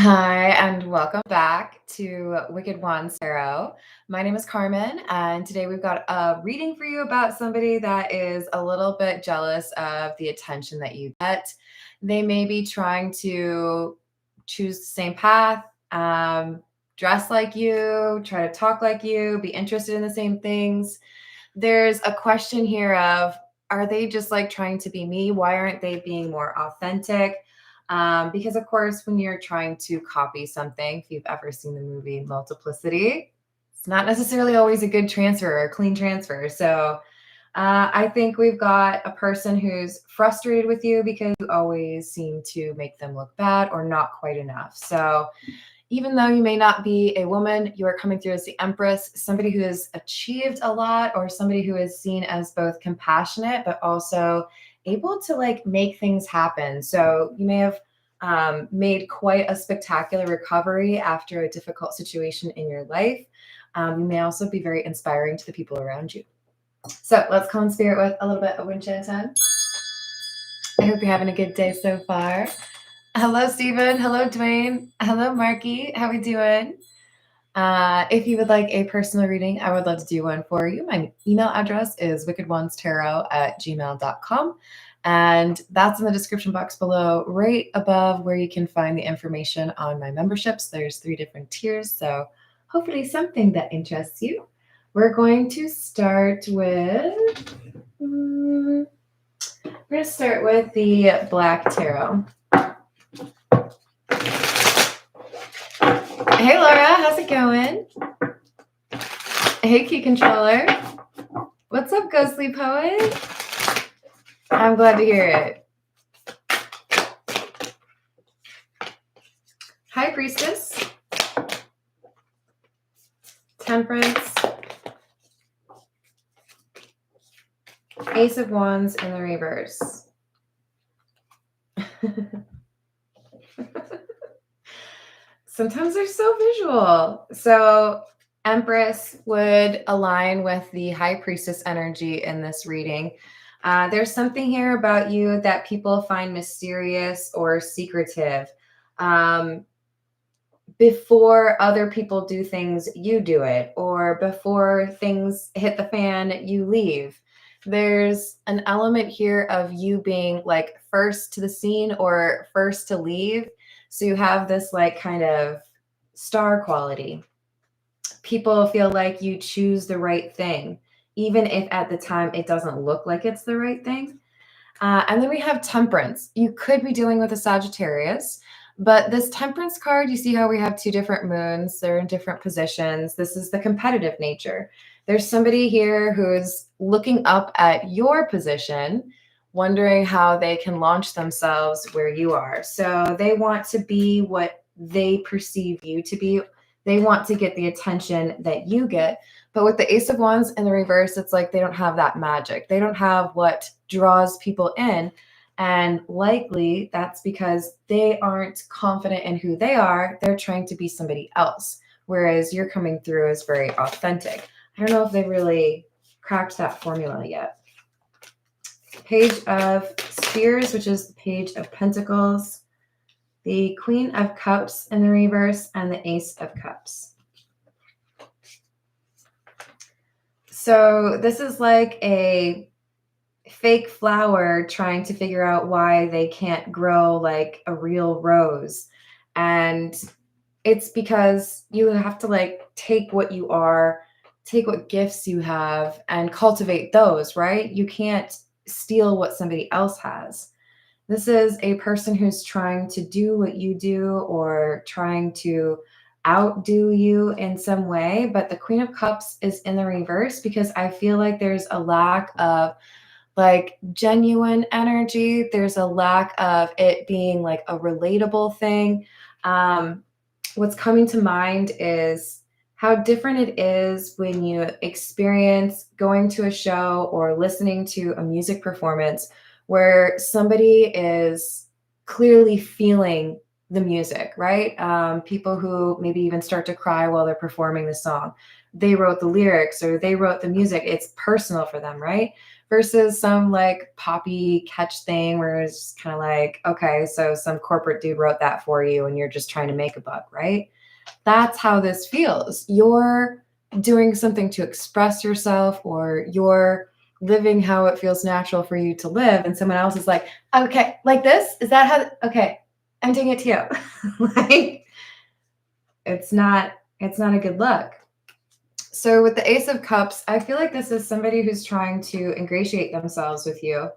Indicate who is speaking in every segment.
Speaker 1: Hi, and welcome back to Wicked Ones Tarot. My name is Carmen, and today we've got a reading for you about somebody that is a little bit jealous of the attention that you get. They may be trying to choose the same path, dress like you, try to talk like you, be interested in the same things. There's a question here of, are they just like trying to be me? Why aren't they being more authentic? Because of course, when you're trying to copy something, if you've ever seen the movie Multiplicity, it's not necessarily always a good transfer or a clean transfer. So I think we've got a person who's frustrated with you because you always seem to make them look bad or not quite enough. So even though you may not be a woman, you are coming through as the Empress, somebody who has achieved a lot, or somebody who is seen as both compassionate, but also able to like make things happen. So you may have made quite a spectacular recovery after a difficult situation in your life. You may also be very inspiring to the people around you. So let's call in spirit with a little bit of Winchanton. I hope you're having a good day so far. Hello, Stephen. Hello, Dwayne. Hello, Marky. How we doing? If you would like a personal reading, I would love to do one for you. My email address is wickedonestarot@gmail.com. And that's in the description box below, right above where you can find the information on my memberships. There's 3 different tiers, so hopefully something that interests you. We're going to start with... we're going to start with the Black Tarot. Hey, Laura, how's it going? Hey, Key Controller. What's up, Ghostly Poet? I'm glad to hear it. Hi, Priestess. Temperance. Ace of Wands in the reverse. Sometimes they're so visual. So Empress would align with the High Priestess energy in this reading. There's something here about you that people find mysterious or secretive. Before other people do things, you do it. Or before things hit the fan, you leave. There's an element here of you being like first to the scene or first to leave. So you have this like kind of star quality. People feel like you choose the right thing, even if at the time it doesn't look like it's the right thing. And then we have Temperance. You could be dealing with a Sagittarius, but this Temperance card, you see how we have 2 different moons. They're in different positions. This is the competitive nature. There's somebody here who's looking up at your position, wondering how they can launch themselves where you are. So they want to be what they perceive you to be. They want to get the attention that you get. But with the Ace of Wands in the reverse, it's like they don't have that magic. They don't have what draws people in. And likely that's because they aren't confident in who they are. They're trying to be somebody else. Whereas you're coming through as very authentic. I don't know if they've really cracked that formula yet. Page of Spears, which is the Page of Pentacles. The Queen of Cups in the reverse, and the Ace of Cups. So this is like a fake flower trying to figure out why they can't grow like a real rose. And it's because you have to like take what you are, take what gifts you have, and cultivate those, right? You can't steal what somebody else has. This is a person who's trying to do what you do or trying to outdo you in some way. But the Queen of Cups is in the reverse because I feel like there's a lack of like genuine energy. There's a lack of it being like a relatable thing. What's coming to mind is how different it is when you experience going to a show or listening to a music performance where somebody is clearly feeling the music, right? People who maybe even start to cry while they're performing the song. They wrote the lyrics or they wrote the music. It's personal for them, right? versus some like poppy catch thing where it's just kind of like, okay, so some corporate dude wrote that for you and you're just trying to make a buck, right? That's how this feels. You're doing something to express yourself, or you're living how it feels natural for you to live. And someone else is like, okay, like this? Is that how? Okay, I'm doing it to you. Like, it's not a good look. So with the Ace of Cups, I feel like this is somebody who's trying to ingratiate themselves with you.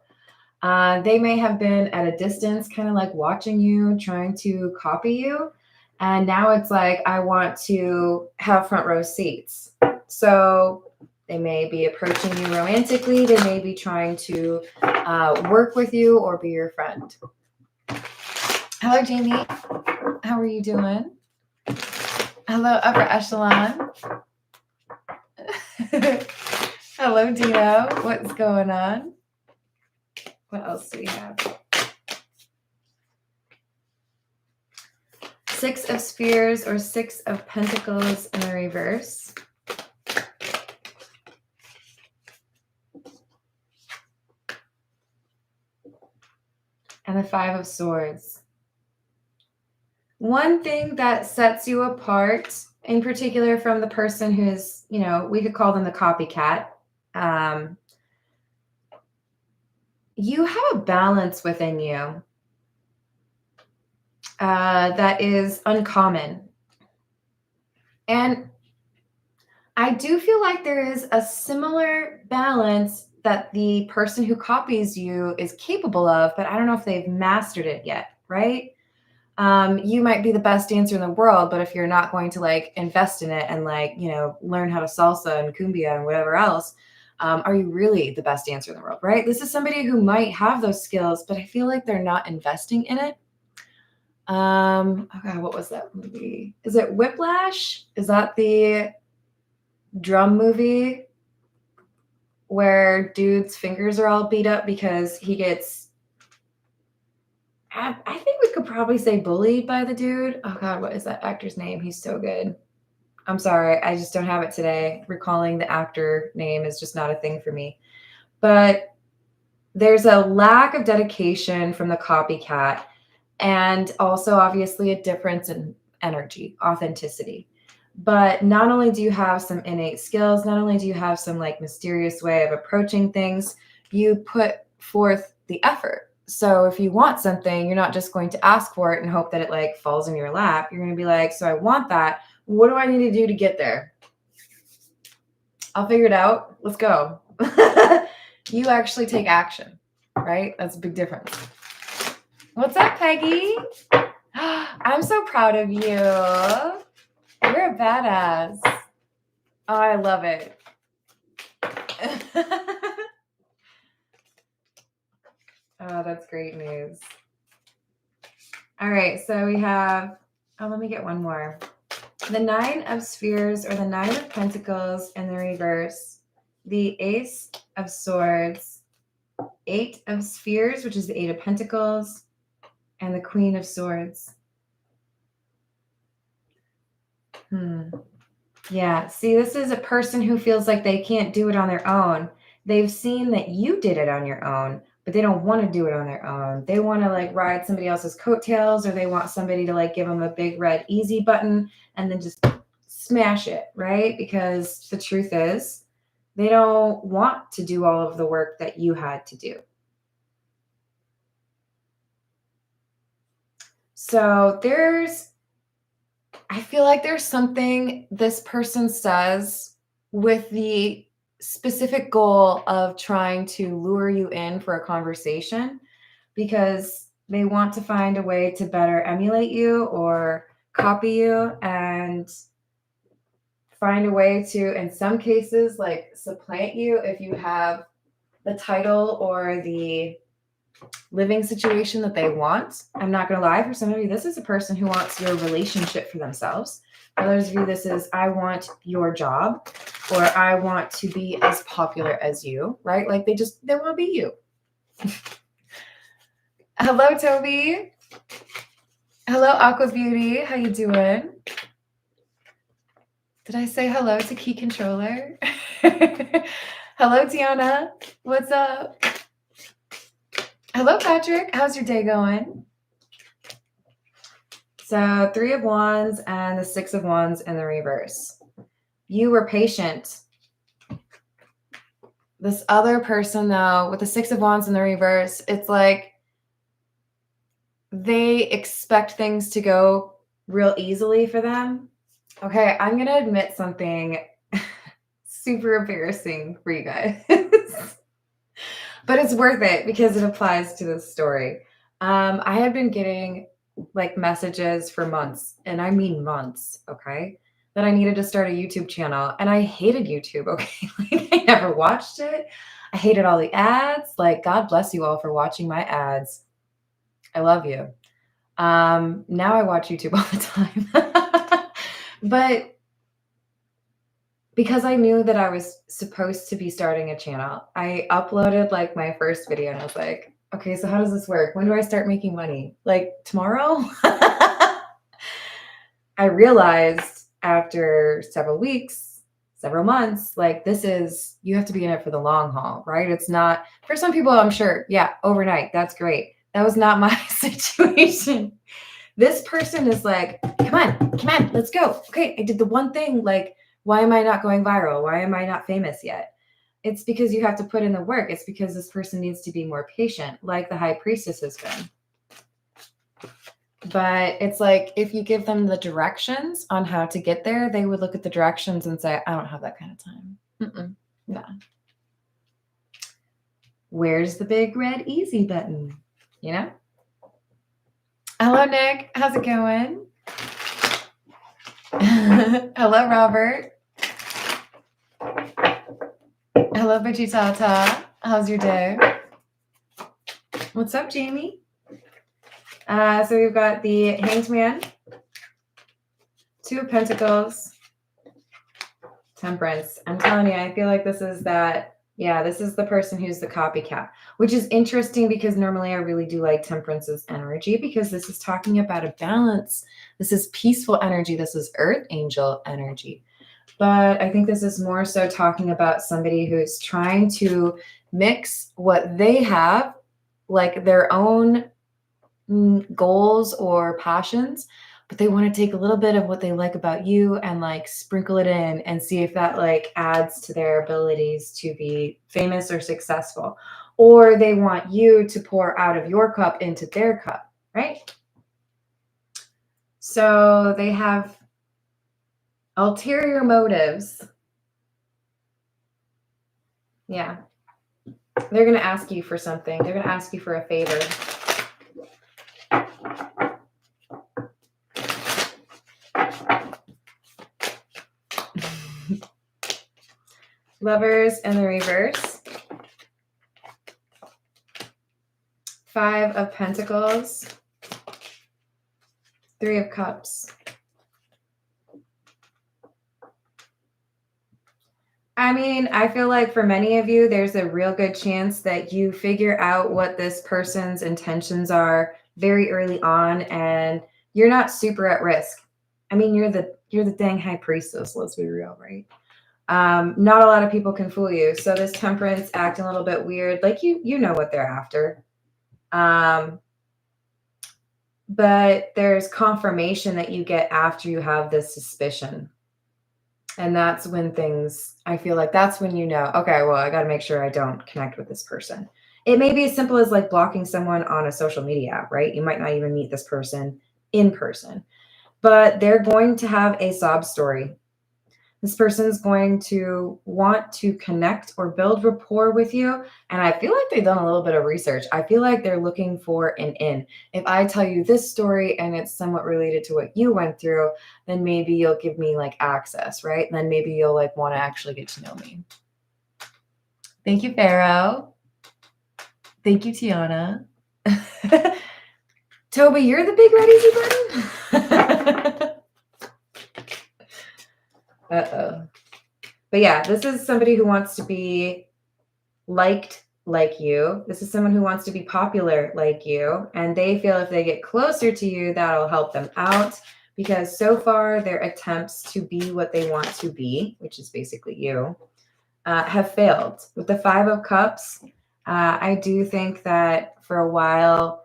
Speaker 1: They may have been at a distance, kind of like watching you, trying to copy you. And now it's like, I want to have front row seats. So they may be approaching you romantically. They may be trying to work with you or be your friend. Hello, Jamie. How are you doing? Hello, upper echelon. Hello, Dino. What's going on? What else do we have? Six of Spears or Six of Pentacles in the reverse. And the Five of Swords. One thing that sets you apart, in particular from the person who is, you know, we could call them the copycat. You have a balance within you that is uncommon. And I do feel like there is a similar balance that the person who copies you is capable of, but I don't know if they've mastered it yet, right? You might be the best dancer in the world, but if you're not going to like invest in it and like, you know, learn how to salsa and cumbia and whatever else, are you really the best dancer in the world, right? This is somebody who might have those skills, but I feel like they're not investing in it. Oh God, what was that movie? Is it Whiplash? Is that the drum movie where dude's fingers are all beat up because he gets, I think we could probably say bullied by the dude. Oh God, what is that actor's name? He's so good. I'm sorry, I just don't have it today. Recalling the actor name is just not a thing for me. But there's a lack of dedication from the copycat, and also obviously a difference in energy, authenticity. But not only do you have some innate skills, not only do you have some like mysterious way of approaching things, you put forth the effort. So if you want something, you're not just going to ask for it and hope that it like falls in your lap. You're going to be like, so I want that. What do I need to do to get there? I'll figure it out. Let's go. You actually take action, right? That's a big difference. What's up, Peggy? I'm so proud of you. You're a badass. Oh, I love it. Oh, that's great news. All right, so we have, let me get one more. The Nine of Spheres or the Nine of Pentacles in the reverse, the Ace of Swords, Eight of Spheres, which is the Eight of Pentacles, and the Queen of Swords. Yeah, see, this is a person who feels like they can't do it on their own. They've seen that you did it on your own, but they don't want to do it on their own. They want to like ride somebody else's coattails, or they want somebody to like give them a big red easy button and then just smash it, right? Because the truth is, they don't want to do all of the work that you had to do. So I feel like there's something this person says with the specific goal of trying to lure you in for a conversation because they want to find a way to better emulate you or copy you and find a way to, in some cases, like supplant you if you have the title or the living situation that they want. I'm not going to lie, for some of you, this is a person who wants your relationship for themselves. For others of you, this is, I want your job, or I want to be as popular as you, right? Like they want to be you. Hello, Toby. Hello, Aqua Beauty. How you doing? Did I say hello to Key Controller? Hello, Tiana. What's up? Hello, Patrick. How's your day going? So 3 of Wands and the 6 of Wands in the reverse. You were patient. This other person, though, with the 6 of Wands in the reverse, it's like they expect things to go real easily for them. Okay, I'm going to admit something super embarrassing for you guys. But it's worth it because it applies to this story. I had been getting like messages for months, and I mean months, okay, that I needed to start a YouTube channel. And I hated YouTube, okay? Like I never watched it. I hated all the ads. Like, God bless you all for watching my ads. I love you. Now I watch YouTube all the time. But because I knew that I was supposed to be starting a channel, I uploaded like my first video and I was like, okay, so how does this work? When do I start making money? Like tomorrow? I realized after several weeks, several months, like you have to be in it for the long haul, right? It's not, for some people, I'm sure, yeah, overnight, that's great. That was not my situation. This person is like, come on, let's go. Okay, I did the one thing, like, why am I not going viral? Why am I not famous yet? It's because you have to put in the work. It's because this person needs to be more patient, like the High Priestess has been. But it's like, if you give them the directions on how to get there, they would look at the directions and say, I don't have that kind of time. No. Where's the big red easy button? You know? Hello, Nick. How's it going? Hello, Robert. Hello, Veggietata. How's your day? What's up, Jamie? So we've got the Hanged Man, 2 of Pentacles, Temperance. I'm telling you, I feel like this is that, yeah, this is the person who's the copycat, which is interesting because normally I really do like Temperance's energy because this is talking about a balance. This is peaceful energy. This is Earth Angel energy. But I think this is more so talking about somebody who's trying to mix what they have, like their own goals or passions, but they want to take a little bit of what they like about you and like sprinkle it in and see if that like adds to their abilities to be famous or successful. Or they want you to pour out of your cup into their cup, right? So they have ulterior motives. Yeah. They're going to ask you for something. They're going to ask you for a favor. Lovers in the reverse. 5 of Pentacles. 3 of Cups. I mean, I feel like for many of you, there's a real good chance that you figure out what this person's intentions are very early on, and you're not super at risk. I mean, you're the dang High Priestess, let's be real, right? Not a lot of people can fool you. So this Temperance acting a little bit weird, like you know what they're after. But there's confirmation that you get after you have this suspicion. And that's when I feel like that's when you know, okay, well, I got to make sure I don't connect with this person. It may be as simple as like blocking someone on a social media app, right? You might not even meet this person in person, but they're going to have a sob story. This person's going to want to connect or build rapport with you. And I feel like they've done a little bit of research. I feel like they're looking for an in. If I tell you this story and it's somewhat related to what you went through, then maybe you'll give me like access, right? And then maybe you'll like want to actually get to know me. Thank you, Pharaoh. Thank you, Tiana. Toby, you're the big red easy button. Uh-oh. But yeah, this is somebody who wants to be liked like you. This is someone who wants to be popular like you. And they feel if they get closer to you, that'll help them out. Because so far, their attempts to be what they want to be, which is basically you, have failed. With the Five of Cups, I do think that for a while,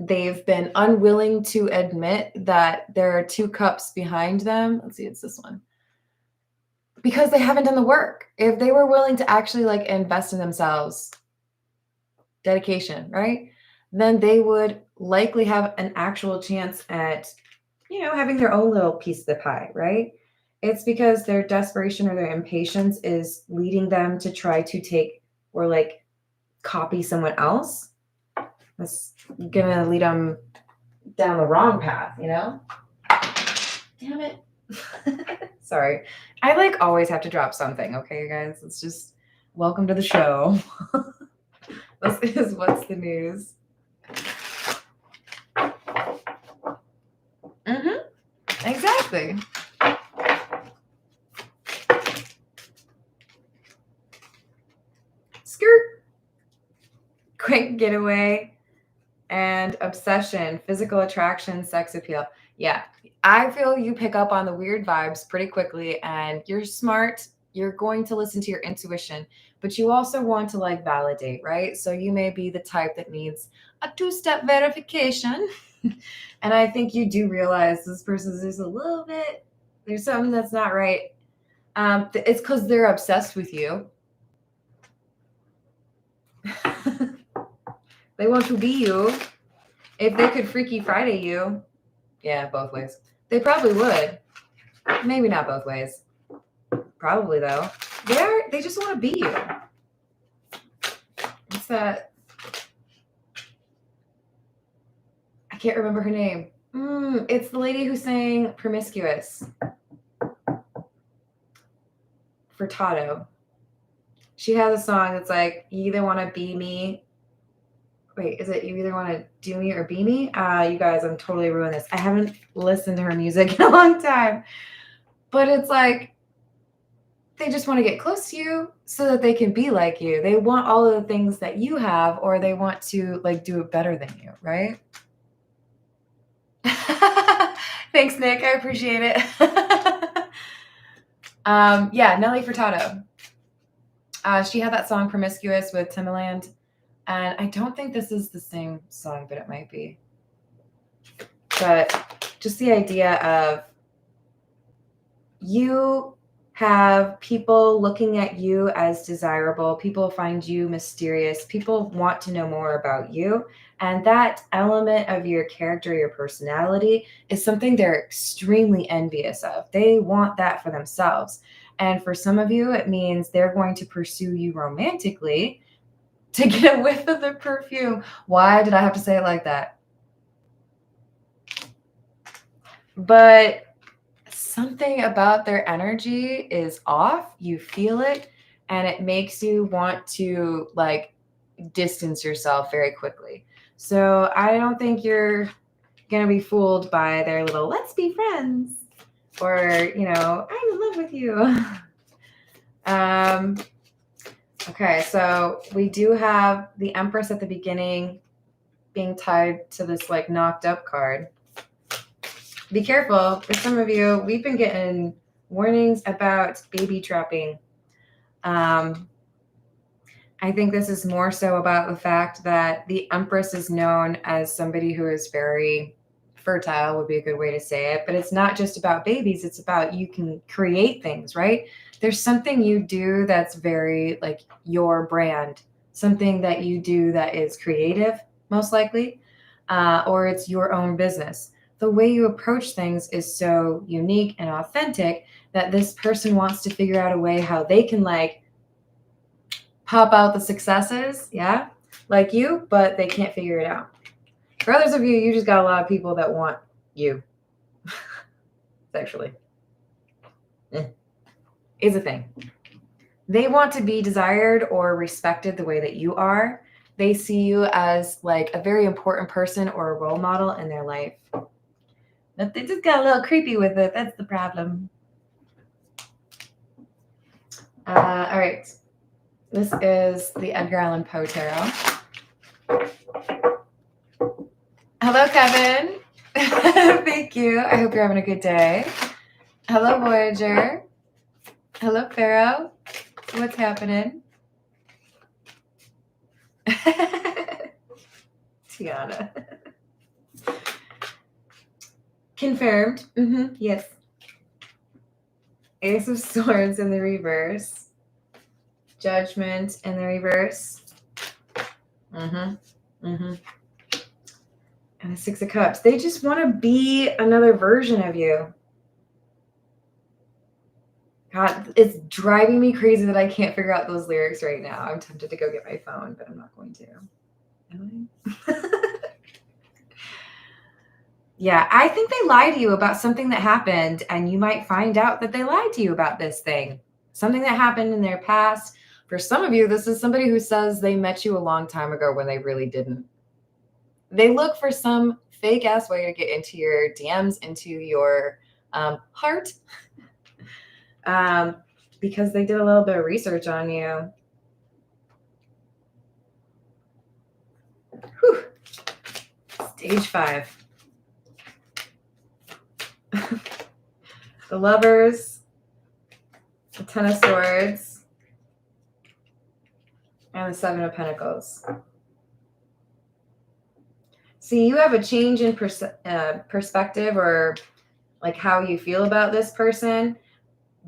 Speaker 1: they've been unwilling to admit that there are two cups behind them. Let's see, it's this one. Because they haven't done the work. If they were willing to actually like invest in themselves, dedication, right? Then they would likely have an actual chance at, having their own little piece of the pie, right? It's because their desperation or their impatience is leading them to try to take or like copy someone else. That's gonna lead them down the wrong path, Damn it. Sorry. I like always have to drop something, okay, you guys? It's just welcome to the show. This is What's the News. Exactly. Skirt. Quick getaway and obsession, physical attraction, sex appeal. Yeah, I feel you pick up on the weird vibes pretty quickly, and you're smart. You're going to listen to your intuition, but you also want to like validate, right? So you may be the type that needs a two-step verification. And I think you do realize this person's just a little bit, there's something that's not right. It's because they're obsessed with you. They want to be you. If they could Freaky Friday you, yeah, both ways. They probably would. Maybe not both ways. Probably though. They just want to be you. What's that? I can't remember her name. It's the lady who sang Promiscuous. Furtado. She has a song that's like, you either want to be me. Wait, is it you either want to do me or be me? You guys, I'm totally ruining this. I haven't listened to her music in a long time. But it's like, they just want to get close to you so that they can be like you. They want all of the things that you have, or they want to like do it better than you, right? Thanks, Nick. I appreciate it. Yeah, Nelly Furtado. She had that song Promiscuous with Timbaland. And I don't think this is the same song, but it might be. But just the idea of you have people looking at you as desirable. People find you mysterious. People want to know more about you. And that element of your character, your personality, is something they're extremely envious of. They want that for themselves. And for some of you, it means they're going to pursue you romantically to get a whiff of the perfume. Why did I have to say it like that? But something about their energy is off. You feel it, and it makes you want to like distance yourself very quickly. So I don't think you're going to be fooled by their little, let's be friends, or, I'm in love with you. Okay, so we do have the Empress at the beginning being tied to this like knocked up card. Be careful. For some of you, we've been getting warnings about baby trapping. I think this is more so about the fact that the Empress is known as somebody who is very fertile, would be a good way to say it. But it's not just about babies. It's about you can create things, right? There's something you do that's very like your brand, something that you do that is creative, most likely, or it's your own business. The way you approach things is so unique and authentic that this person wants to figure out a way how they can like pop out the successes, yeah, like you, but they can't figure it out. For others of you, you just got a lot of people that want you sexually. Is a thing. They want to be desired or respected the way that you are. They see you as like a very important person or a role model in their life. But they just got a little creepy with it. That's the problem. All right. This is the Edgar Allan Poe Tarot. Hello, Kevin. Thank you. I hope you're having a good day. Hello, Voyager. Hello, Pharaoh. What's happening? Tiana. Confirmed. Yes. Ace of Swords in the reverse. Judgment in the reverse. And the Six of Cups. They just want to be another version of you. God, it's driving me crazy that I can't figure out those lyrics right now. I'm tempted to go get my phone, but I'm not going to. Am I? Yeah, I think they lie to you about something that happened, and you might find out that they lied to you about this thing. Something that happened in their past. For some of you, this is somebody who says they met you a long time ago when they really didn't. They look for some fake ass way to get into your DMs, into your heart, because they did a little bit of research on you. Whew. Stage 5. The Lovers, the Ten of Swords, and the Seven of Pentacles. See, you have a change in perspective, or like how you feel about this person,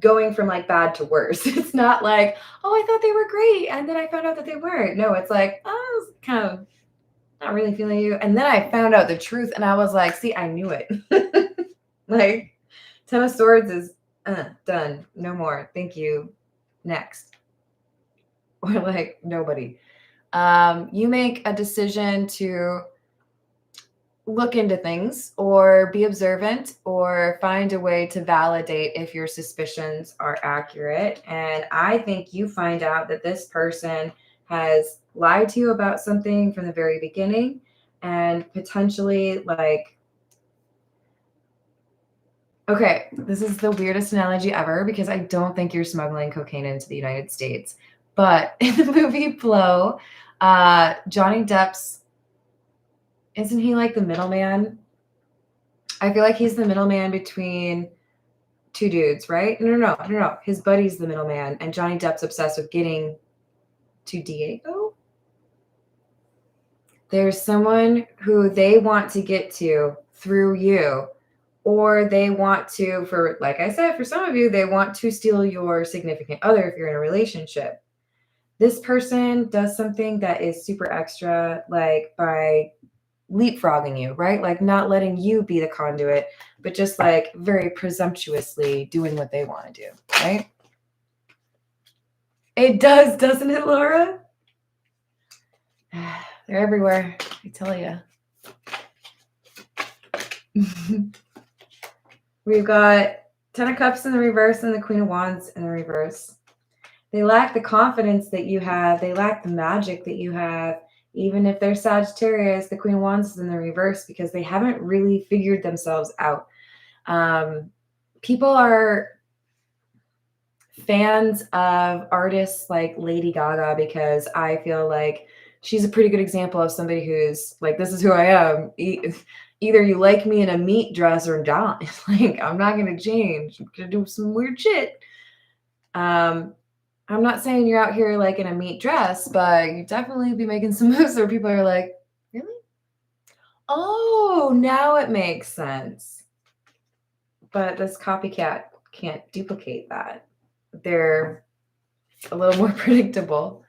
Speaker 1: going from like bad to worse. It's not like, oh, I thought they were great, and then I found out that they weren't. No, it's like, oh, I was kind of not really feeling you. And then I found out the truth, and I was like, see, I knew it. Like, Ten of Swords is done. No more. Thank you. Next. Or like, nobody. You make a decision to look into things or be observant or find a way to validate if your suspicions are accurate. And I think you find out that this person has lied to you about something from the very beginning, and potentially like, okay, this is the weirdest analogy ever because I don't think you're smuggling cocaine into the United States. But in the movie Blow, Johnny Depp's, isn't he like the middleman? I feel like he's the middleman between two dudes, right? No. His buddy's the middleman, and Johnny Depp's obsessed with getting to Diego. There's someone who they want to get to through you, or they want to, for like I said, for some of you, they want to steal your significant other if you're in a relationship. This person does something that is super extra, like by leapfrogging you, right? Like not letting you be the conduit, but just like very presumptuously doing what they want to do, right? It does, doesn't it, Laura? They're everywhere, I tell you. We've got Ten of Cups in the reverse and the Queen of Wands in the reverse. They lack the confidence that you have. They lack the magic that you have. Even if they're Sagittarius, the Queen of Wands is in the reverse because they haven't really figured themselves out. People are fans of artists like Lady Gaga because I feel like she's a pretty good example of somebody who's like, this is who I am. Either you like me in a meat dress or not. Like, I'm not going to change. I'm going to do some weird shit. I'm not saying you're out here like in a meat dress, but you definitely be making some moves where people are like, really? Oh, now it makes sense. But this copycat can't duplicate that. They're a little more predictable,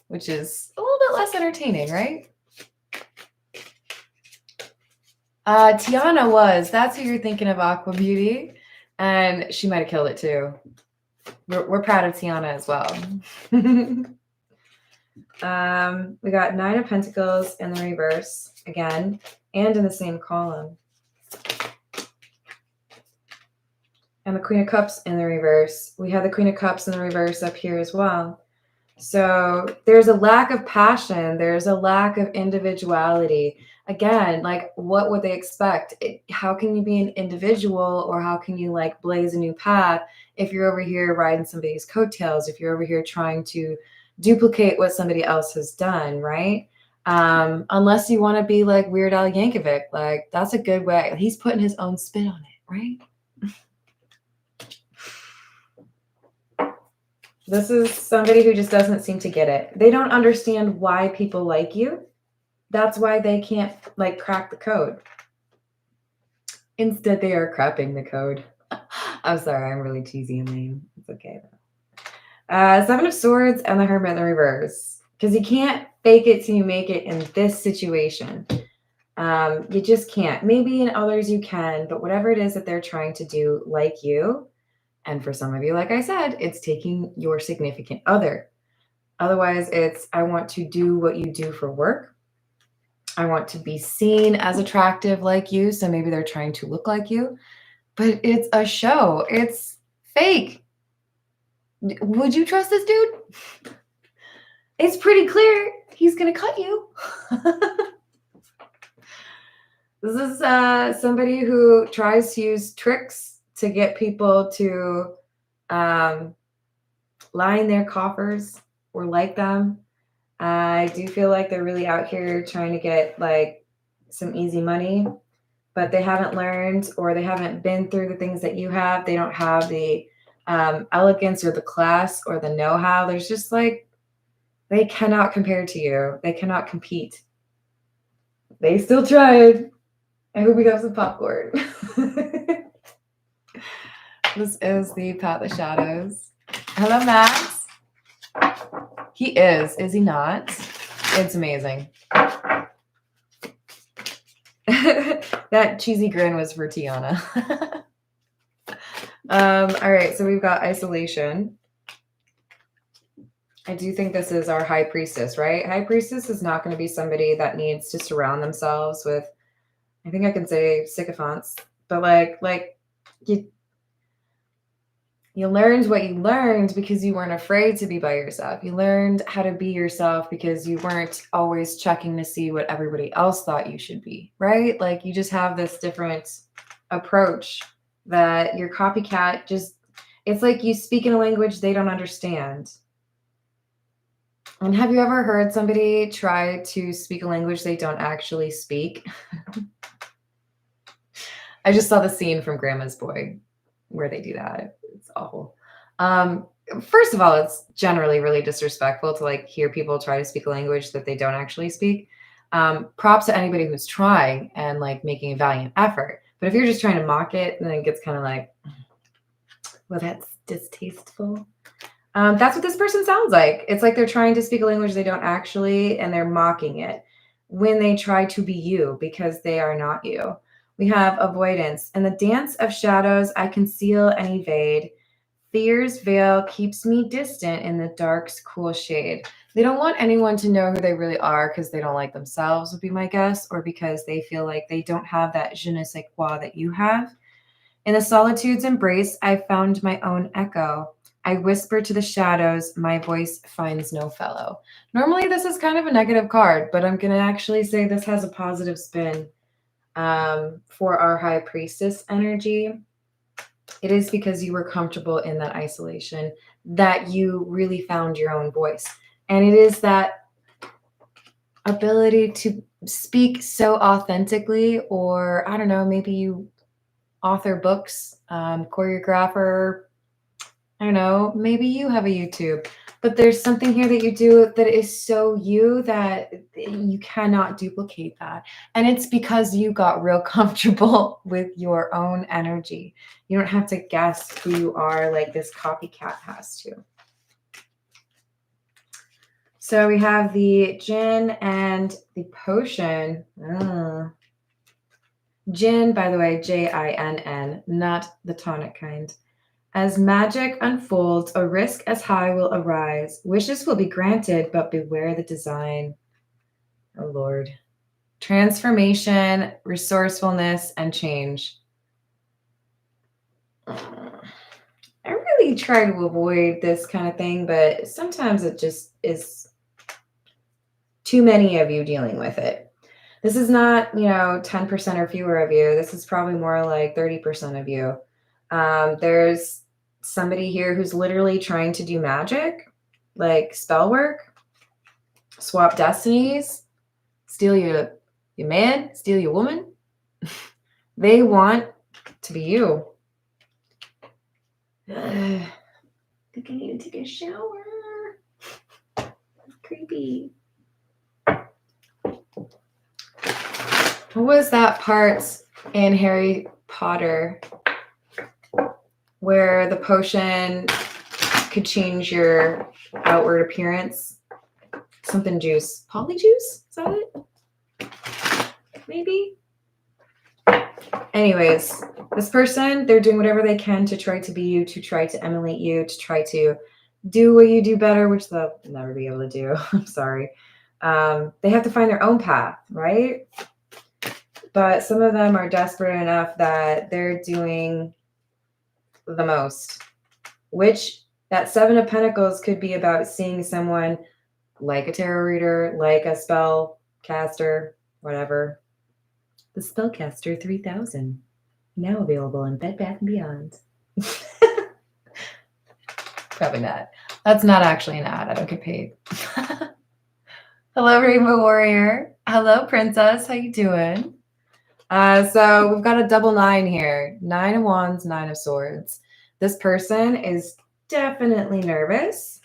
Speaker 1: which is a little bit less entertaining, right? Tiana was. That's who you're thinking of, Aqua Beauty. And she might have killed it too. We're proud of Tiana as well. We got Nine of Pentacles in the reverse again, and in the same column. And the Queen of Cups in the reverse. We have the Queen of Cups in the reverse up here as well. So there's a lack of passion. There's a lack of individuality. Again, like what would they expect? How can you be an individual, or how can you like blaze a new path if you're over here riding somebody's coattails, if you're over here trying to duplicate what somebody else has done, right? Unless you want to be like Weird Al Yankovic, like that's a good way. He's putting his own spin on it, right? This is somebody who just doesn't seem to get it. They don't understand why people like you. That's why they can't like crack the code. Instead, they are crapping the code. I'm sorry, I'm really cheesy and lame. It's okay though. Seven of Swords and the Hermit in the reverse. Because you can't fake it till you make it in this situation. You just can't. Maybe in others you can, but whatever it is that they're trying to do, like you, and for some of you, like I said, it's taking your significant other. Otherwise, it's I want to do what you do for work. I want to be seen as attractive like you. So maybe they're trying to look like you, but it's a show. It's fake. Would you trust this dude? It's pretty clear he's going to cut you. This is somebody who tries to use tricks to get people to line their coffers or like them. I do feel like they're really out here trying to get like some easy money, but they haven't learned or they haven't been through the things that you have. They don't have the elegance or the class or the know-how. There's just like, they cannot compare to you. They cannot compete. They still tried. I hope we got some popcorn. This is the Path of Shadows. Hello, Max. He is he not? It's amazing. That cheesy grin was for Tiana. All right, so we've got isolation. I do think this is our high priestess, right? High priestess is not going to be somebody that needs to surround themselves with, I think I can say sycophants, but like you learned what you learned because you weren't afraid to be by yourself. You learned how to be yourself because you weren't always checking to see what everybody else thought you should be, right? Like you just have this different approach that your copycat just, it's like you speak in a language they don't understand. And have you ever heard somebody try to speak a language they don't actually speak? I just saw the scene from Grandma's Boy where they do that. It's awful. First of all, it's generally really disrespectful to like hear people try to speak a language that they don't actually speak. Props to anybody who's trying and like making a valiant effort. But if you're just trying to mock it, then it gets kind of like, well, that's distasteful. That's what this person sounds like. It's like they're trying to speak a language they don't actually, and they're mocking it when they try to be you because they are not you. We have avoidance. In the dance of shadows, I conceal and evade. Fear's veil keeps me distant in the dark's cool shade. They don't want anyone to know who they really are because they don't like themselves, would be my guess, or because they feel like they don't have that je ne sais quoi that you have. In the solitude's embrace, I found my own echo. I whisper to the shadows, my voice finds no fellow. Normally, this is kind of a negative card, but I'm going to actually say this has a positive spin for our high priestess energy. It is because you were comfortable in that isolation that you really found your own voice. And it is that ability to speak so authentically, or I don't know, maybe you author books, choreographer, I don't know, maybe you have a YouTube, but there's something here that you do that is so you that you cannot duplicate that. And it's because you got real comfortable with your own energy. You don't have to guess who you are like this copycat has to. So we have the gin and the potion. Gin, by the way, Jinn, not the tonic kind. As magic unfolds, a risk as high will arise. Wishes will be granted, but beware the design. Oh, Lord. Transformation, resourcefulness, and change. I really try to avoid this kind of thing, but sometimes it just is too many of you dealing with it. This is not, 10% or fewer of you. This is probably more like 30% of you. There's somebody here who's literally trying to do magic, like spell work, swap destinies, steal your man, steal your woman. They want to be you. think I need to take a shower. Creepy. What was that part in Harry Potter where the potion could change your outward appearance? Something juice. Polyjuice? Is that it? Maybe? Anyways, this person, they're doing whatever they can to try to be you, to try to emulate you, to try to do what you do better, which they'll never be able to do. I'm sorry. They have to find their own path, right? But some of them are desperate enough that they're doing the most, which that Seven of Pentacles could be about seeing someone like a tarot reader, like a spell caster, whatever. The Spellcaster 3000, now available in Bed Bath & Beyond. Probably not. That's not actually an ad. I don't get paid. Hello, Rainbow Warrior. Hello, Princess. How you doing? So we've got a double 9 here. 9 of Wands, 9 of Swords. This person is definitely nervous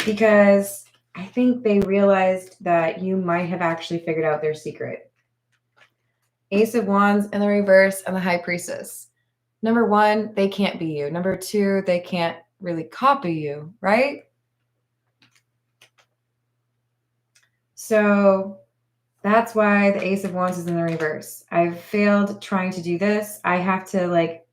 Speaker 1: because I think they realized that you might have actually figured out their secret. Ace of Wands in the reverse and the High Priestess. Number 1, they can't be you. Number 2, they can't really copy you, right? So that's why the Ace of Wands is in the reverse. I've failed trying to do this. I have to like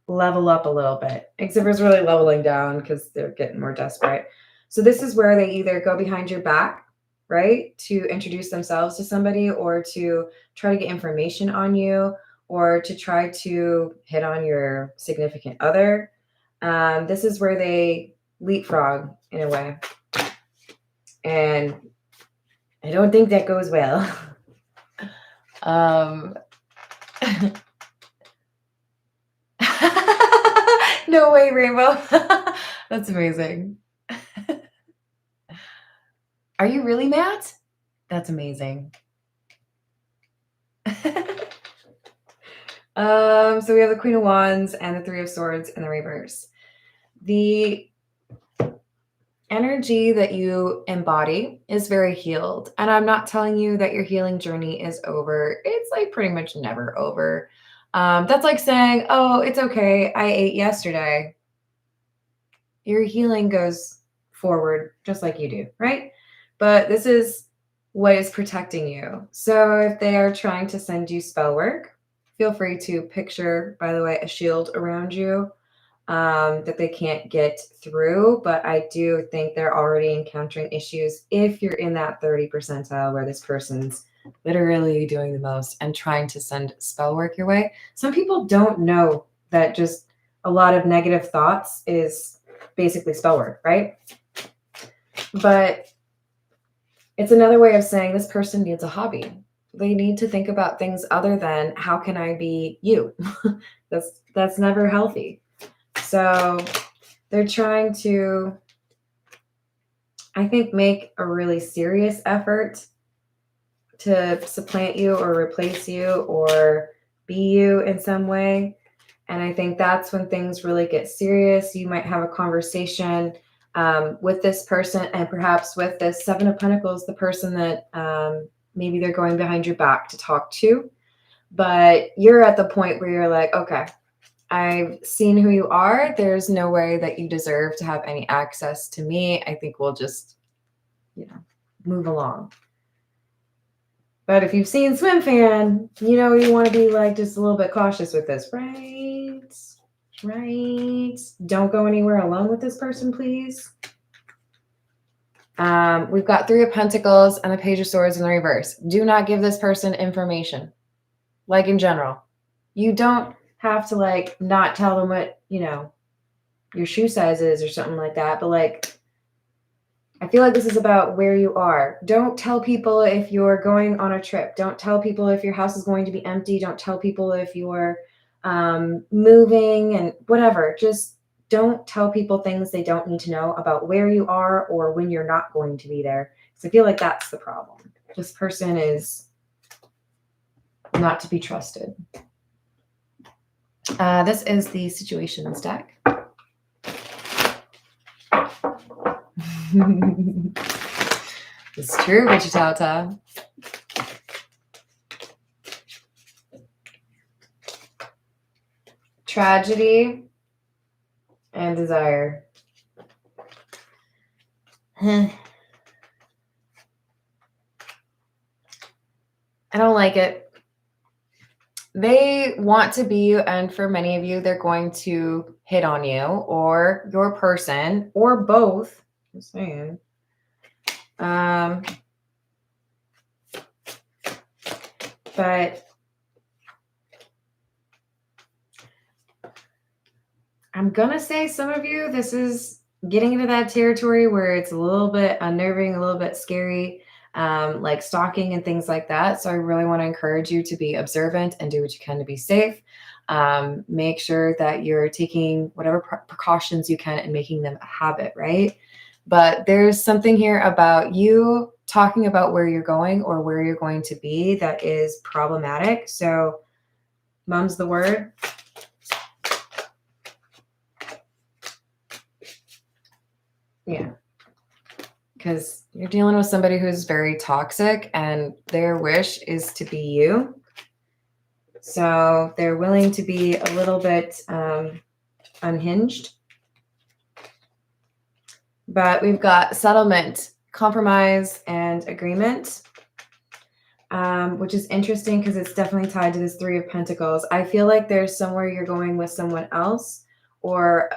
Speaker 1: level up a little bit. Except it's really leveling down because they're getting more desperate. So this is where they either go behind your back, right, to introduce themselves to somebody, or to try to get information on you, or to try to hit on your significant other. This is where they leapfrog in a way. And I don't think that goes well. No way, Rainbow. That's amazing. Are you really Matt? That's amazing. So we have the Queen of Wands and the Three of Swords in the reverse. The energy that you embody is very healed. And I'm not telling you that your healing journey is over. It's like pretty much never over. That's like saying, oh, it's okay, I ate yesterday. Your healing goes forward just like you do, right? But this is what is protecting you. So if they are trying to send you spell work, feel free to picture, by the way, a shield around you that they can't get through. But I do think they're already encountering issues if you're in that 30 percentile where this person's literally doing the most and trying to send spell work your way. Some people don't know that just a lot of negative thoughts is basically spell work, right? But it's another way of saying this person needs a hobby. They need to think about things other than how can I be you? That's never healthy. So they're trying to, I think, make a really serious effort to supplant you or replace you or be you in some way. And I think that's when things really get serious. You might have a conversation with this person, and perhaps with this Seven of Pentacles, the person that maybe they're going behind your back to talk to. But you're at the point where you're like, okay, I've seen who you are. There's no way that you deserve to have any access to me. I think we'll just, move along. But if you've seen Swim Fan, you want to be like just a little bit cautious with this, right? Right. Don't go anywhere alone with this person, please. We've got Three of Pentacles and the Page of Swords in the reverse. Do not give this person information. Like in general. You don't have to like not tell them what, your shoe size is or something like that. But like, I feel like this is about where you are. Don't tell people if you're going on a trip. Don't tell people if your house is going to be empty. Don't tell people if you're moving and whatever. Just don't tell people things they don't need to know about where you are or when you're not going to be there. Because I feel like that's the problem. This person is not to be trusted. This is the situations deck. It's true, Wichita. Tragedy and desire. I don't like it. They want to be you, and for many of you, they're going to hit on you or your person or both. Just saying. But I'm gonna say some of you, this is getting into that territory where it's a little bit unnerving, a little bit scary, like stalking and things like that. So I really want to encourage you to be observant and do what you can to be safe. Make sure that you're taking whatever precautions you can and making them a habit, right? But there's something here about you talking about where you're going or where you're going to be that is problematic. So mum's the word. Yeah. Because you're dealing with somebody who's very toxic and their wish is to be you. So they're willing to be a little bit unhinged. But we've got settlement, compromise, and agreement, which is interesting because it's definitely tied to this Three of Pentacles. I feel like there's somewhere you're going with someone else, or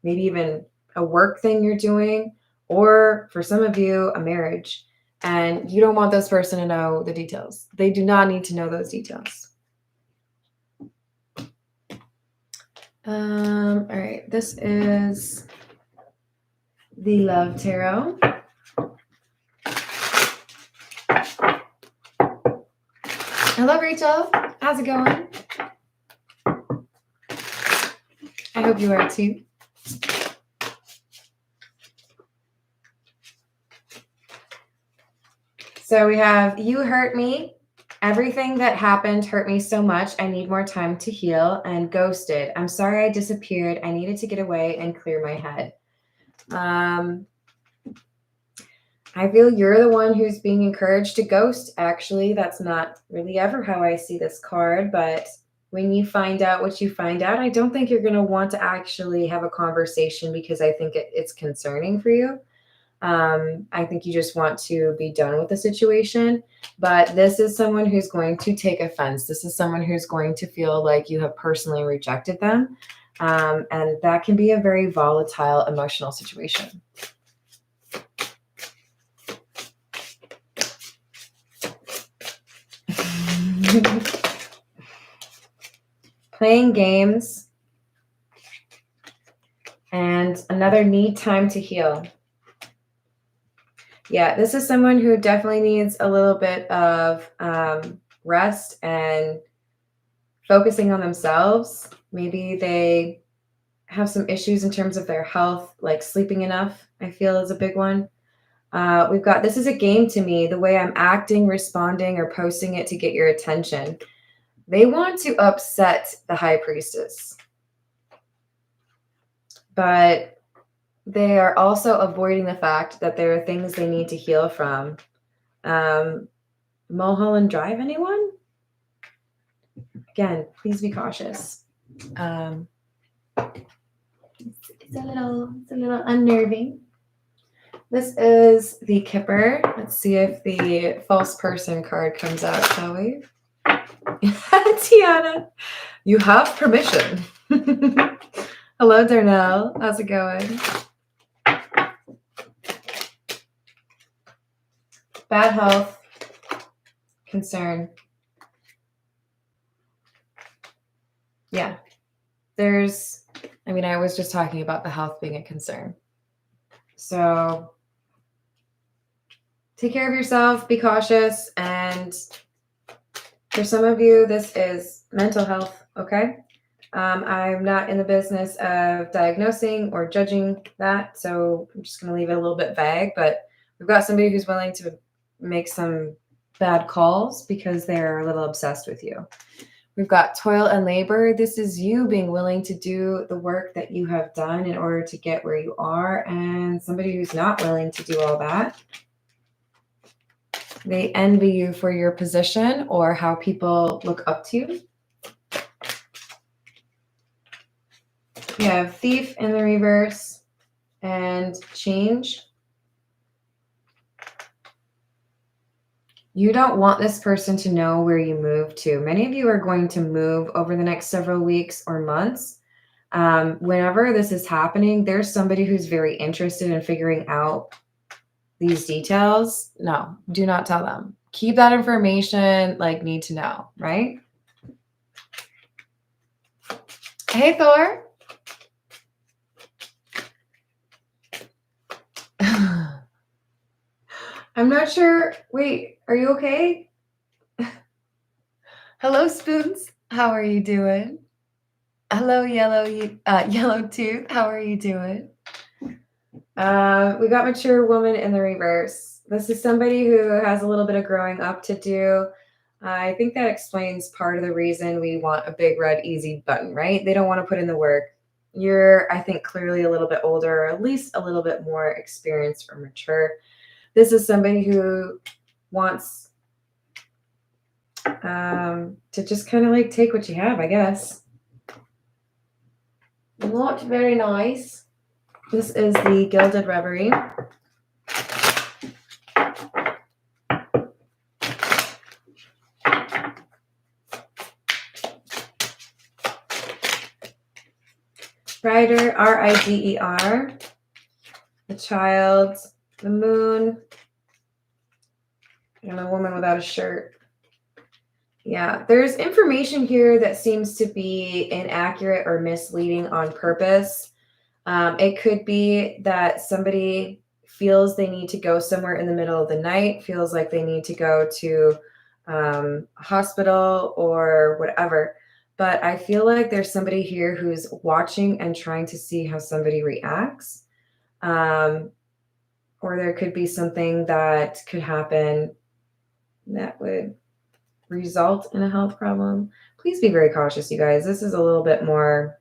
Speaker 1: maybe even a work thing you're doing, or for some of you, a marriage, and you don't want this person to know the details. They do not need to know those details. All right, this is the Love Tarot. Hello, Rachel. How's it going? I hope you are too. So we have, you hurt me. Everything that happened hurt me so much. I need more time to heal. And ghosted. I'm sorry I disappeared. I needed to get away and clear my head. I feel you're the one who's being encouraged to ghost. Actually, that's not really ever how I see this card. But when you find out what you find out, I don't think you're going to want to actually have a conversation because I think it's concerning for you. I think you just want to be done with the situation, but this is someone who's going to take offense. This is someone who's going to feel like you have personally rejected them. And that can be a very volatile emotional situation. Playing games and another need time to heal. Yeah, this is someone who definitely needs a little bit of rest and focusing on themselves. Maybe they have some issues in terms of their health, like sleeping enough, I feel is a big one. We've got, this is a game to me, the way I'm acting, responding, or posting it to get your attention. They want to upset the High Priestess, but they are also avoiding the fact that there are things they need to heal from. Mulholland Drive, anyone? Again, please be cautious. It's a little unnerving. This is the Kipper. Let's see if the false person card comes out, shall we? Tiana, you have permission. Hello, Darnell. How's it going? Bad health, concern. Yeah, I was just talking about the health being a concern. So take care of yourself, be cautious, and for some of you, this is mental health, okay? I'm not in the business of diagnosing or judging that, so I'm just going to leave it a little bit vague, but we've got somebody who's willing to make some bad calls because they're a little obsessed with you. We've got toil and labor. This is you being willing to do the work that you have done in order to get where you are, and somebody who's not willing to do all that. They envy you for your position or how people look up to you. You have thief in the reverse and change. You don't want this person to know where you move to. Many of you are going to move over the next several weeks or months. Whenever this is happening, there's somebody who's very interested in figuring out these details. No, do not tell them. Keep that information like need to know, right? Hey, Thor. I'm not sure. Wait, are you okay? Hello, Spoons. How are you doing? Hello, Yellow Tooth. How are you doing? We got mature woman in the reverse. This is somebody who has a little bit of growing up to do. I think that explains part of the reason we want a big red easy button, right? They don't want to put in the work. You're, I think, clearly a little bit older, or at least a little bit more experienced or mature. This is somebody who wants to just kind of like take what you have, I guess. Not very nice. This is the Gilded Reverie. Rider, R-I-D-E-R. The Child, the Moon, and a woman without a shirt. Yeah, there's information here that seems to be inaccurate or misleading on purpose. It could be that somebody feels they need to go somewhere in the middle of the night, feels like they need to go to a hospital or whatever. But I feel like there's somebody here who's watching and trying to see how somebody reacts. Or there could be something that could happen that would result in a health problem. Please be very cautious, you guys. This is a little bit more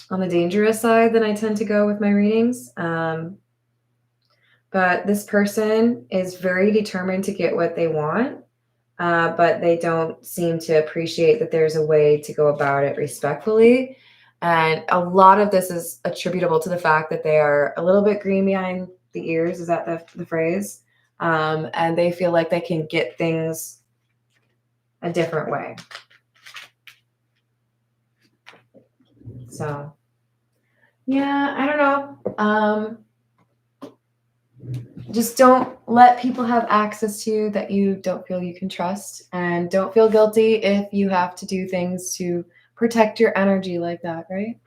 Speaker 1: on the dangerous side than I tend to go with my readings. But this person is very determined to get what they want, but they don't seem to appreciate that there's a way to go about it respectfully. And a lot of this is attributable to the fact that they are a little bit green behind the ears. Is that the phrase? And they feel like they can get things a different way. So, yeah, I don't know. Just don't let people have access to you that you don't feel you can trust. And don't feel guilty if you have to do things to protect your energy like that, right?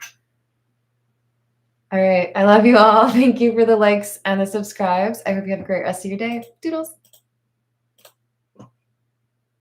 Speaker 1: All right. I love you all. Thank you for the likes and the subscribes. I hope you have a great rest of your day. Doodles.